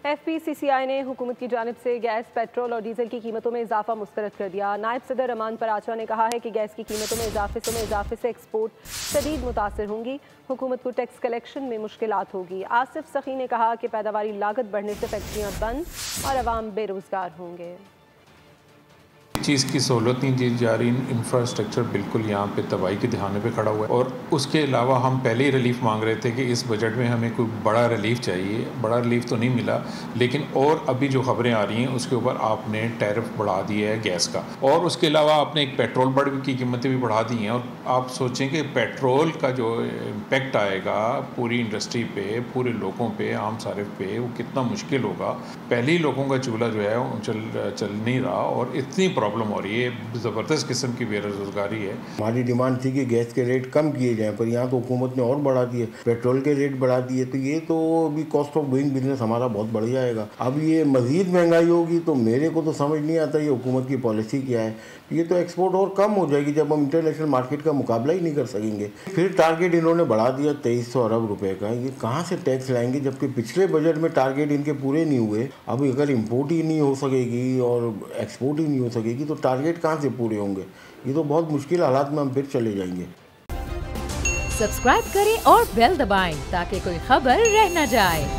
FPCCI ने हुकूमत की जानिब से गैस, पेट्रोल और डीजल की कीमतों में इजाफा मुस्तरद कर दिया। नायब सदर अमान पराचा ने कहा है कि गैस की कीमतों में इजाफे से एक्सपोर्ट शदीद मुतासर होंगी। हुकूमत को टैक्स कलेक्शन में मुश्किलात होगी। आसिफ सखी ने कहा कि पैदावारी लागत बढ़ने से फैक्ट्रियाँ बंद और अवाम बेरोजगार होंगे। चीज़ की सहूलत नहीं दी जा रही। इंफ्रास्ट्रक्चर बिल्कुल यहाँ पे तबाही के दिखाने पे खड़ा हुआ है। और उसके अलावा हम पहले ही रिलीफ मांग रहे थे कि इस बजट में हमें कोई बड़ा रिलीफ चाहिए। बड़ा रिलीफ तो नहीं मिला, लेकिन और अभी जो खबरें आ रही हैं उसके ऊपर आपने टैरिफ बढ़ा दिया है गैस का, और उसके अलावा आपने एक पेट्रोल की कीमतें भी बढ़ा दी हैं। और आप सोचें कि पेट्रोल का जो इम्पेक्ट आएगा पूरी इंडस्ट्री पे, पूरे लोगों पे, आम सारिफ पे, वो कितना मुश्किल होगा। पहले ही लोगों का चूल्हा जो है चल नहीं रहा और इतनी प्रॉब्लम हो रही है, ज़बरदस्त किस्म की बेरोजगारी है। हमारी डिमांड थी कि गैस के रेट कम किए जाएं, पर यहाँ तो हुकूमत ने और बढ़ा दिए, पेट्रोल के रेट बढ़ा दिए। तो ये तो अभी कॉस्ट ऑफ डूइंग बिजनेस हमारा बहुत बढ़ जाएगा। अब ये मज़ीद महंगाई होगी तो मेरे को तो समझ नहीं आता ये हुकूमत की पॉलिसी क्या है। ये तो एक्सपोर्ट और कम हो जाएगी जब हम इंटरनेशनल मार्केट का मुकाबला ही नहीं कर सकेंगे। फिर टारगेट इन्होंने बढ़ा दिया 2300 अरब रुपए का। ये कहाँ से टैक्स लाएंगे जबकि पिछले बजट में टारगेट इनके पूरे नहीं हुए। अब अगर इम्पोर्ट ही नहीं हो सकेगी और एक्सपोर्ट ही नहीं हो सकेगी तो टारगेट कहाँ से पूरे होंगे। ये तो बहुत मुश्किल हालात में हम फिर चले जाएंगे। सब्सक्राइब करें और बेल दबाएं ताकि कोई खबर रह न जाए।